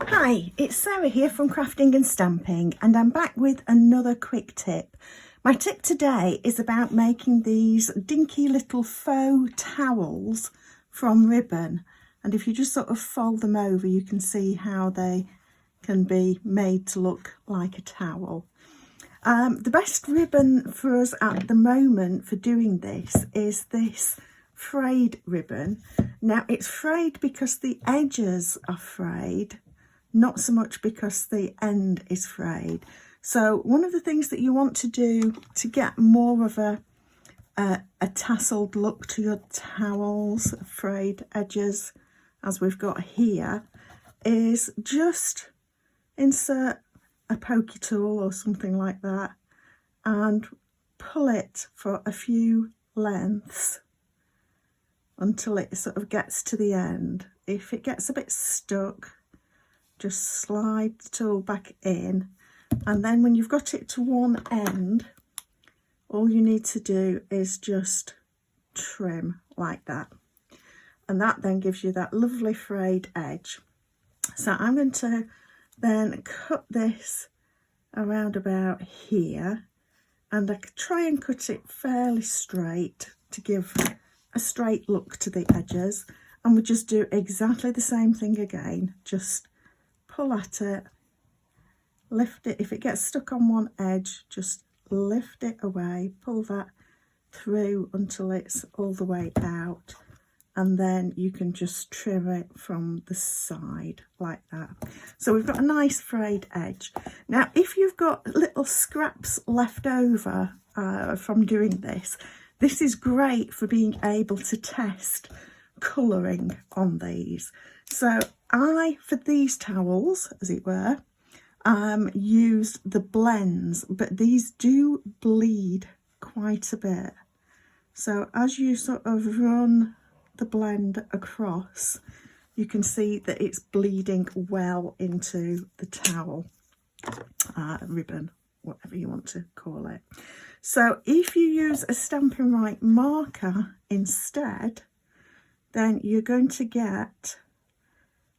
Hi, it's Sarah here from Crafting and Stamping, and I'm back with another quick tip. My tip today is about making these dinky little faux towels from ribbon, and if you just sort of fold them over you can see how they can be made to look like a towel. The best ribbon for us at the moment for doing this is this frayed ribbon. Now it's frayed because the edges are frayed, not so much because the end is frayed. So one of the things that you want to do to get more of a tasseled look to your towels, frayed edges, as we've got here, is just insert a pokey tool or something like that and pull it for a few lengths until it sort of gets to the end. If it gets a bit stuck, just slide the tool back in, and then when you've got it to one end, all you need to do is just trim like that, and that then gives you that lovely frayed edge. So I'm going to then cut this around about here, and I could try and cut it fairly straight to give a straight look to the edges, and we just do exactly the same thing again. Just pull at it, lift it. If it gets stuck on one edge, just lift it away, pull that through until it's all the way out, and then you can just trim it from the side like that. So we've got a nice frayed edge. Now if you've got little scraps left over from doing this, this is great for being able to test colouring on these. So for these towels, as it were, used the blends, but these do bleed quite a bit. So as you sort of run the blend across, you can see that it's bleeding well into the towel, ribbon, whatever you want to call it. So if you use a Stampin' Right marker instead, then you're going to get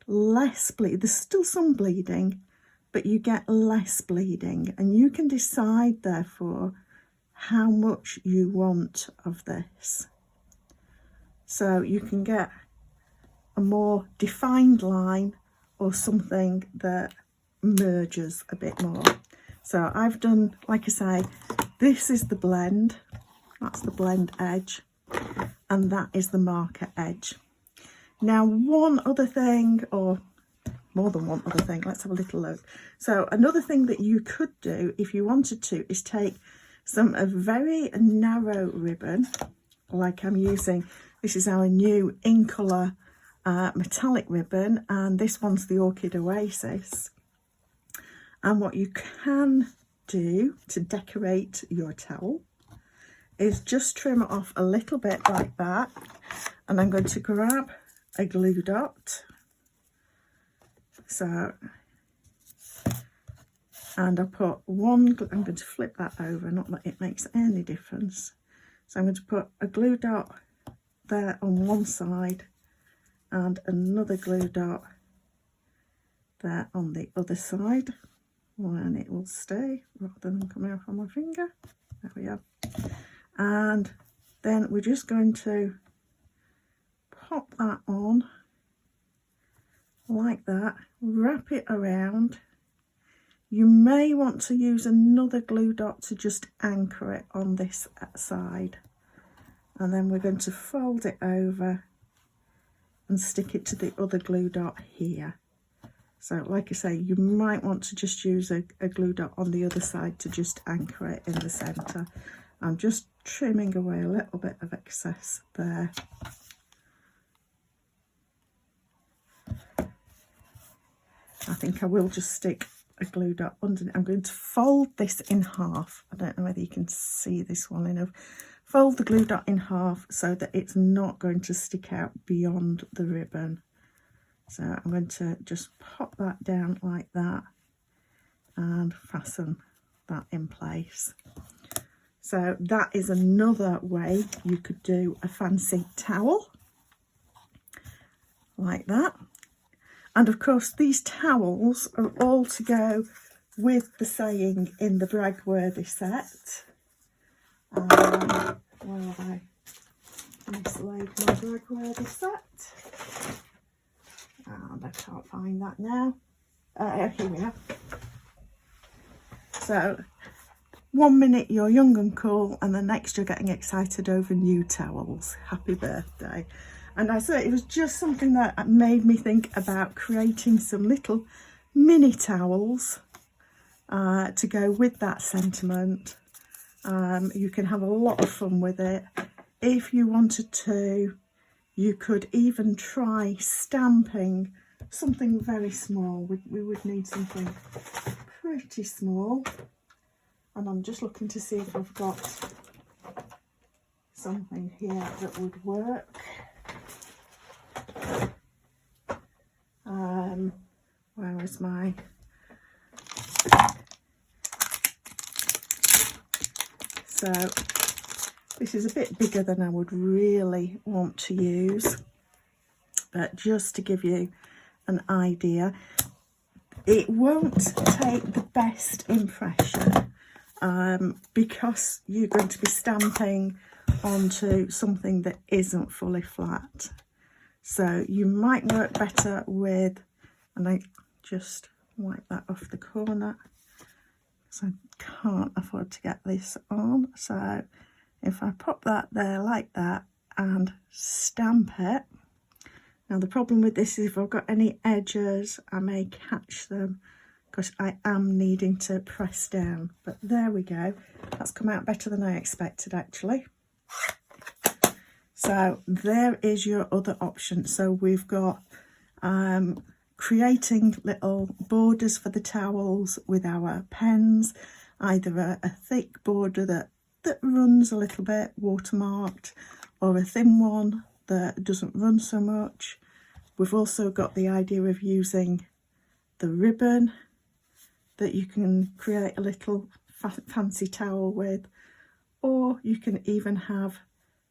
less bleed. There's still some bleeding, but you get less bleeding, and you can decide therefore how much you want of this. So you can get a more defined line or something that merges a bit more. So I've done, like I say, this is the blend, that's the blend edge, and that is the marker edge. Now one other thing, or more than one other thing, let's have a little look. So another thing that you could do if you wanted to is take some very narrow ribbon, like I'm using. This is our new in colour metallic ribbon, and this one's the Orchid Oasis. And what you can do to decorate your towel is just trim it off a little bit like that, and I'm going to grab a glue dot. So, and I'll put one, I'm going to flip that over, not that it makes any difference. So I'm going to put a glue dot there on one side and another glue dot there on the other side, and it will stay rather than coming off on my finger. There we are. And then we're just going to pop that on like that, wrap it around. You may want to use another glue dot to just anchor it on this side, and then we're going to fold it over and stick it to the other glue dot here. So like I say, you might want to just use a glue dot on the other side to just anchor it in the centre. I'm just trimming away a little bit of excess there. I think I will just stick a glue dot underneath. I'm going to fold this in half. I don't know whether you can see this well enough. Fold the glue dot in half so that it's not going to stick out beyond the ribbon. So I'm going to just pop that down like that and fasten that in place. So that is another way you could do a fancy towel like that. And of course these towels are all to go with the saying in the Bragworthy set. Where have I mislaid my Bragworthy set? And I can't find that now. Here we are. So 1 minute you're young and cool, and the next you're getting excited over new towels. Happy birthday. And I thought it was just something that made me think about creating some little mini towels to go with that sentiment. You can have a lot of fun with it. If you wanted to, you could even try stamping something very small. We would need something pretty small. And I'm just looking to see if I've got something here that would work. Where is my... So this is a bit bigger than I would really want to use, but just to give you an idea, it won't take the best impression because you're going to be stamping onto something that isn't fully flat. So you might work better with, and I just wipe that off the corner, so I can't afford to get this on. So if I pop that there like that and stamp it. Now the problem with this is if I've got any edges, I may catch them because I am needing to press down. But there we go. That's come out better than I expected actually. So there is your other option. So we've got creating little borders for the towels with our pens, either a thick border that runs a little bit, watermarked, or a thin one that doesn't run so much. We've also got the idea of using the ribbon that you can create a little fancy towel with, or you can even have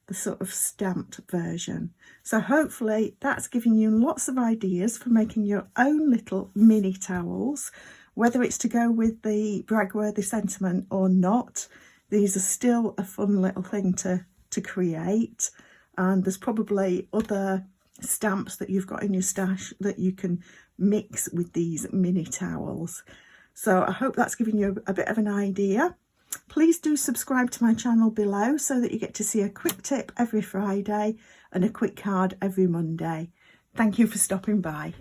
the sort of stamped version. So hopefully that's giving you lots of ideas for making your own little mini towels, whether it's to go with the Bragworthy sentiment or not. These are still a fun little thing to create, and there's probably other stamps that you've got in your stash that you can mix with these mini towels. So I hope that's giving you a bit of an idea. Please do subscribe to my channel below so that you get to see a quick tip every Friday and a quick card every Monday. Thank you for stopping by.